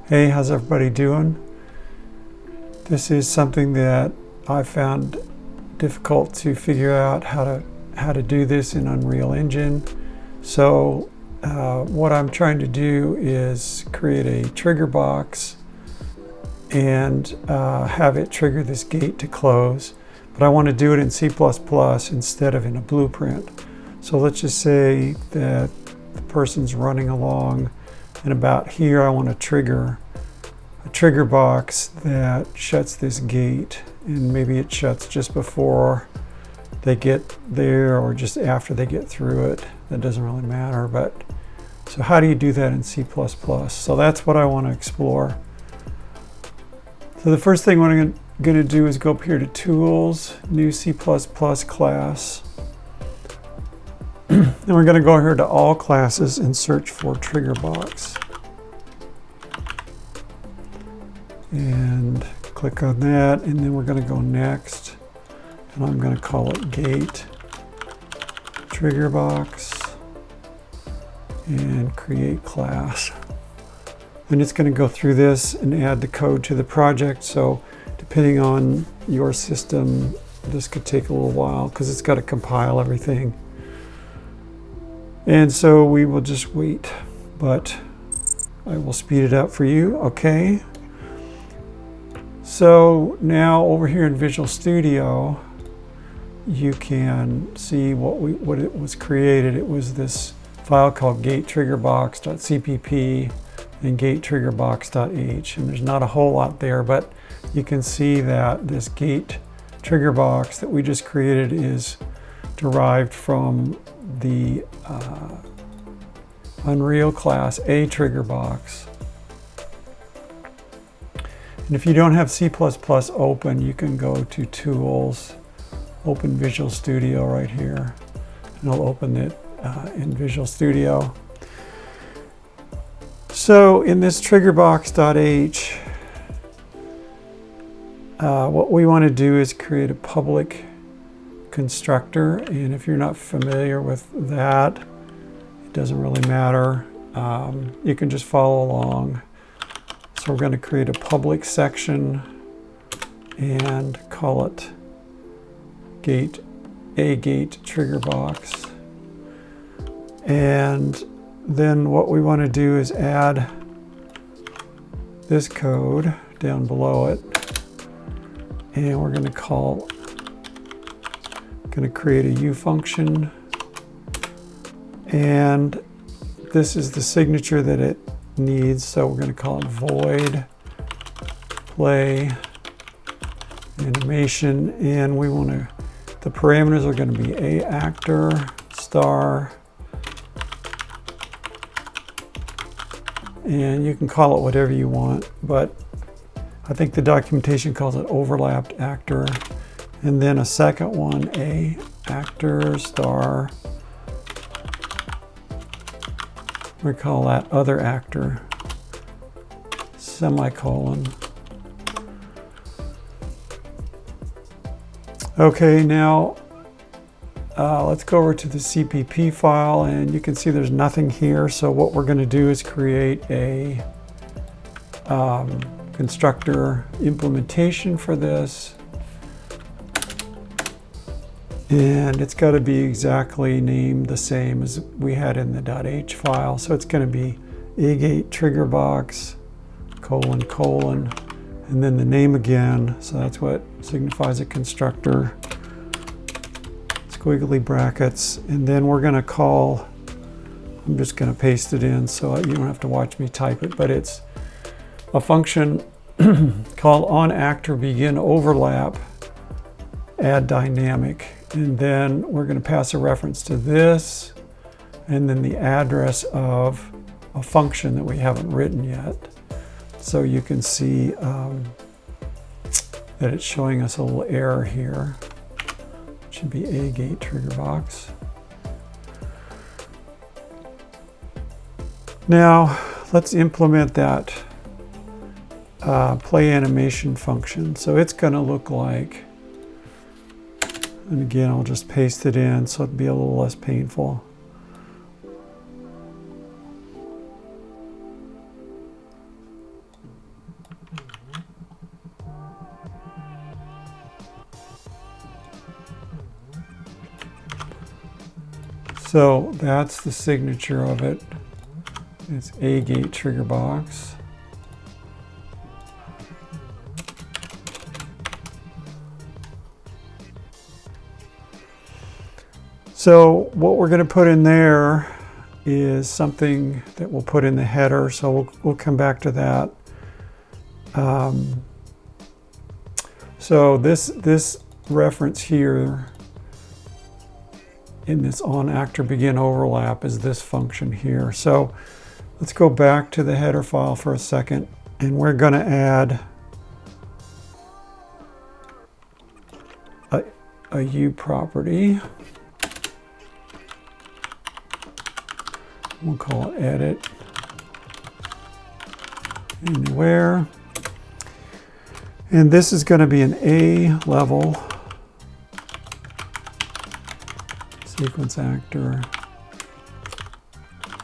Hey, how's everybody doing? This is something that I found difficult to figure out how to do this in Unreal Engine. So what I'm trying to do is create a trigger box and have it trigger this gate to close. But I want to do it in C++ instead of in a blueprint. So let's just say that the person's running along, and about here I want to trigger a trigger box that shuts this gate, and maybe it shuts just before they get there or just after they get through it. That doesn't really matter. But so how do you do that in C++? So that's what I want to explore. So the first thing what I'm going to do is go up here to Tools, New C++ Class. Then we're going to go here to All Classes and search for Trigger Box. And click on that, and then we're going to go Next. And I'm going to call it Gate Trigger Box and create class. And it's going to go through this and add the code to the project. So depending on your system, this could take a little while because it's got to compile everything. And so we will just wait, but I will speed it up for you. Okay. So now over here in Visual Studio, you can see what it was created. It was this file called gatetriggerbox.cpp and gatetriggerbox.h, and there's not a whole lot there, but you can see that this gate trigger box that we just created is derived from the Unreal class A trigger box. And if you don't have C++ open, you can go to Tools, open Visual Studio right here, and I'll open it in Visual Studio. So in this triggerbox.h, what we want to do is create a public constructor, and if you're not familiar with that, it doesn't really matter. You can just follow along. So we're going to create a public section and call it gate trigger box. And then what we want to do is add this code down below it, and we're going to create a U function, and this is the signature that it needs, so we're going to call it void play animation, and we want to, the parameters are going to be a actor star, and you can call it whatever you want, but I think the documentation calls it overlapped actor. And then a second one, a actor star. We call that other actor, semicolon. Okay, now let's go over to the CPP file, and you can see there's nothing here. So what we're going to do is create a constructor implementation for this. And it's got to be exactly named the same as we had in the .h file. So it's going to be agate trigger box, : and then the name again. So that's what signifies a constructor. Squiggly brackets. And then we're going to call, I'm just going to paste it in so you don't have to watch me type it, but it's a function called onActorBeginOverlap add dynamic. And then we're going to pass a reference to this, and then the address of a function that we haven't written yet. So you can see that it's showing us a little error here. It should be agate trigger box. Now let's implement that play animation function. So it's going to look like, and again, I'll just paste it in so it'll be a little less painful. So that's the signature of it. It's a gate trigger box. So what we're going to put in there is something that we'll put in the header. So we'll come back to that. So this reference here in this onActorBegin overlap is this function here. So let's go back to the header file for a second, and we're going to add a U property. We'll call it edit anywhere. And this is going to be an A level sequence actor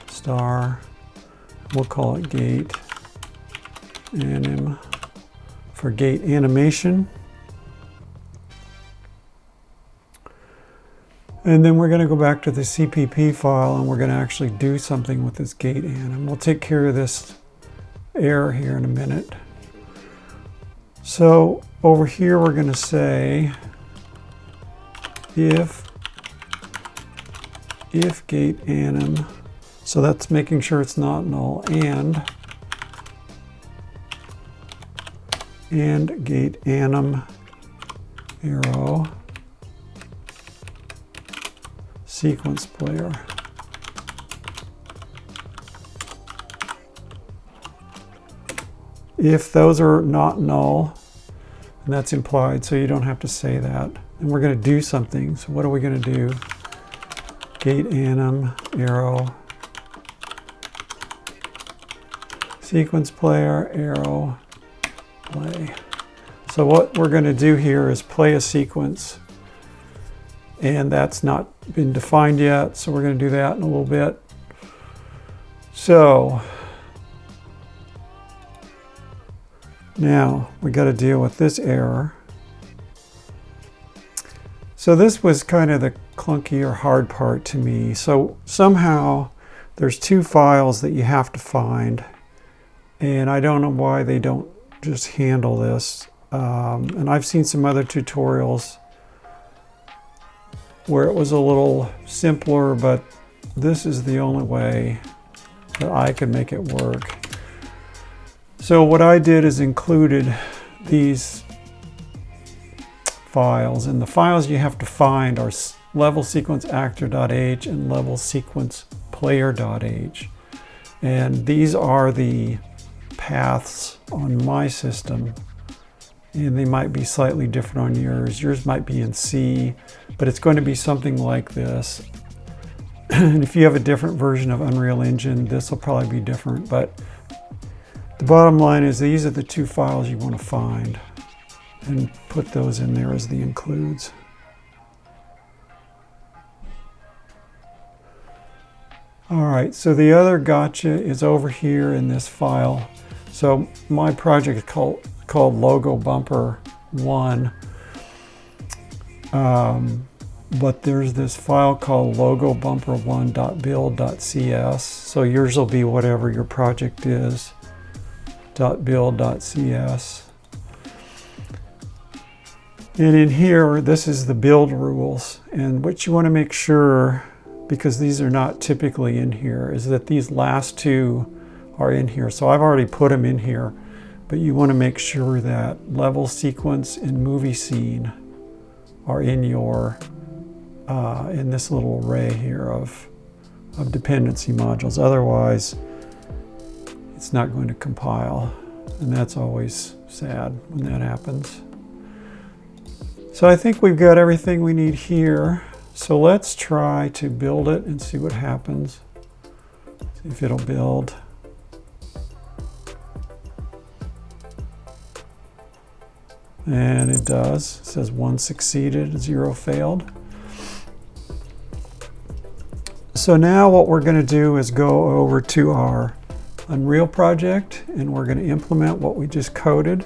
star. We'll call it gate anim for gate animation. And then we're going to go back to the CPP file and we're going to actually do something with this gate anim. We'll take care of this error here in a minute. So over here we're going to say if gate anim, so that's making sure it's not null, and gate anim arrow sequence player. If those are not null, and that's implied, so you don't have to say that. And we're going to do something. So what are we going to do? Gate anim arrow sequence player arrow play. So what we're going to do here is play a sequence, and that's not been defined yet, so we're going to do that in a little bit. So now we got to deal with this error. So this was kind of the clunky or hard part to me. So somehow there's two files that you have to find, and I don't know why they don't just handle this. And I've seen some other tutorials where it was a little simpler, but this is the only way that I could make it work. So what I did is included these files, and the files you have to find are level sequence actor.h and level sequence player.h, and these are the paths on my system, and they might be slightly different on yours. Yours might be in C, but it's going to be something like this. And if you have a different version of Unreal Engine, this will probably be different, but the bottom line is these are the two files you want to find and put those in there as the includes. All right, so the other gotcha is over here in this file. So my project is called Logo Bumper 1, but there's this file called logobumper1.build.cs. So yours will be whatever your project is, .build.cs. And in here, this is the build rules. And what you want to make sure, because these are not typically in here, is that these last two are in here. So I've already put them in here, but you want to make sure that level sequence and movie scene are in your in this little array here of dependency modules. Otherwise, it's not going to compile, and that's always sad when that happens. So I think we've got everything we need here. So let's try to build it and see what happens. See if it'll build. And it does. It says 1 succeeded, 0 failed. So now what we're going to do is go over to our Unreal project, and we're going to implement what we just coded.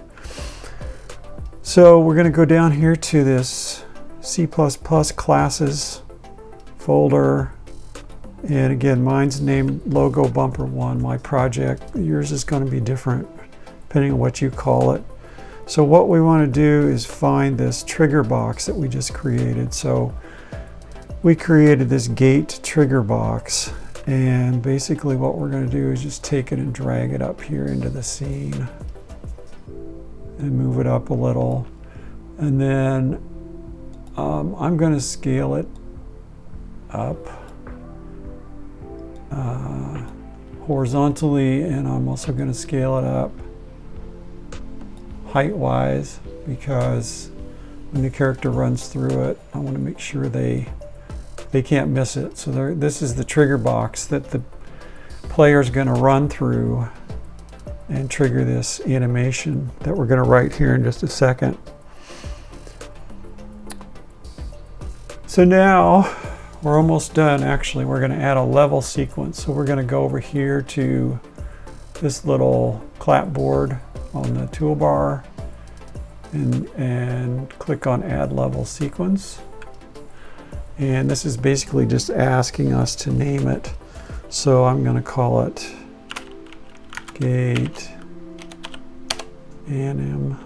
So we're going to go down here to this C++ classes folder, And again, mine's named Logo Bumper 1, my project. Yours is going to be different depending on what you call it. So what we want to do is find this trigger box that we just created. So we created this gate trigger box, and basically what we're going to do is just take it and drag it up here into the scene and move it up a little. And then I'm going to scale it up horizontally, and I'm also going to scale it up height-wise, because when the character runs through it, I want to make sure they can't miss it. So this is the trigger box that the player is going to run through and trigger this animation that we're going to write here in just a second. So now we're almost done. Actually, we're going to add a level sequence. So we're going to go over here to this little clapboard on the toolbar and click on Add Level Sequence. And this is basically just asking us to name it. So I'm going to call it Gate Anim.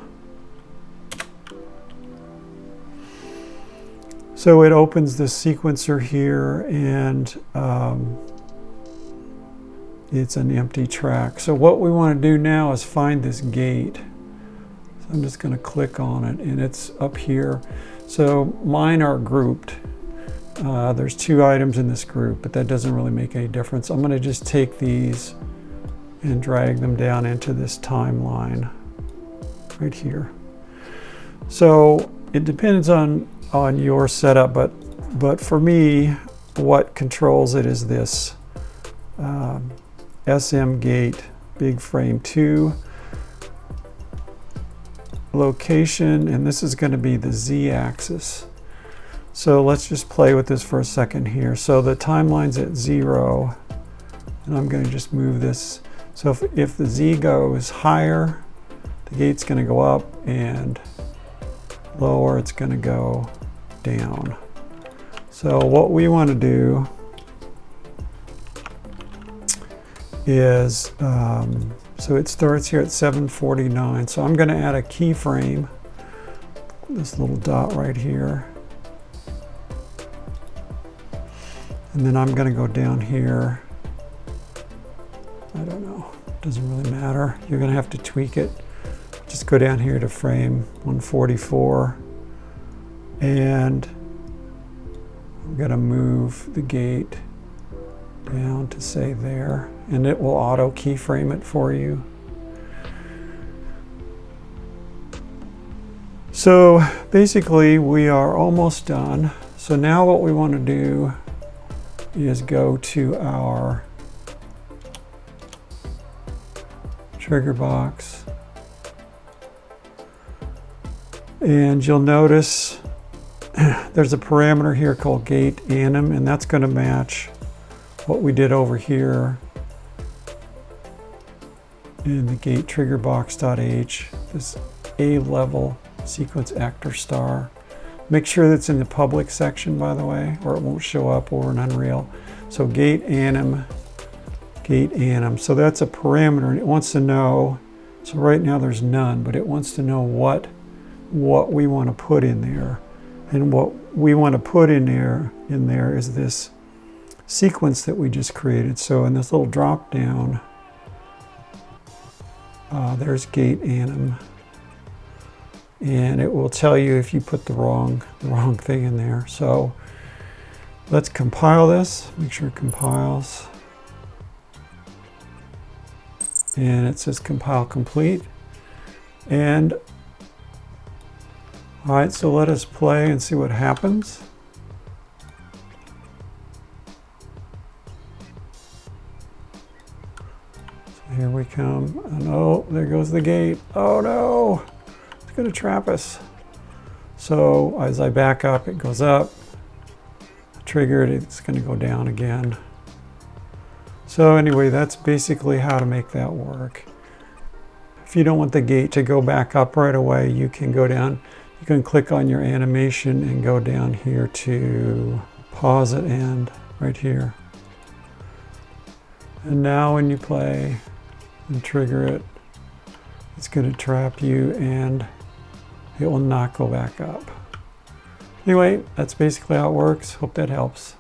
So it opens the sequencer here, and it's an empty track. So what we want to do now is find this gate. So I'm just going to click on it, and it's up here. So mine are grouped. There's 2 items in this group, but that doesn't really make any difference. I'm going to just take these and drag them down into this timeline right here. So it depends on your setup, but for me, what controls it is this SM Gate Big Frame 2 location, and this is going to be the Z-axis. So let's just play with this for a second here. So the timeline's at 0, and I'm going to just move this. So if the Z goes higher, the gate's going to go up, and lower, it's going to go down. So what we want to do is, so it starts here at 7:49. So I'm going to add a keyframe, this little dot right here. And then I'm going to go down here. I don't know, doesn't really matter. You're going to have to tweak it. Just go down here to frame 144. And I'm going to move the gate down to say there, and it will auto keyframe it for you. So basically we are almost done. So now what we want to do is go to our trigger box, and you'll notice there's a parameter here called Gate Anim, and that's going to match what we did over here in the Gate Trigger Box.h, this A level sequence actor star. Make sure that's in the public section, by the way, or it won't show up over in Unreal. So Gate Anim, Gate Anim. So that's a parameter, and it wants to know, so right now there's none, but it wants to know what we want to put in there. And what we want to put in there is this sequence that we just created. So in this little drop down, there's Gate Anim, and it will tell you if you put the wrong thing in there. So let's compile this, make sure it compiles. And it says compile complete. And all right, so let us play and see what happens. So here we come. And oh, there goes the gate. Oh no, it's going to trap us. So as I back up, it goes up. Triggered, it's going to go down again. So anyway, that's basically how to make that work. If you don't want the gate to go back up right away, you can go down. You can click on your animation and go down here to pause at end right here. And now when you play and trigger it, it's going to trap you and it will not go back up. Anyway, that's basically how it works. Hope that helps.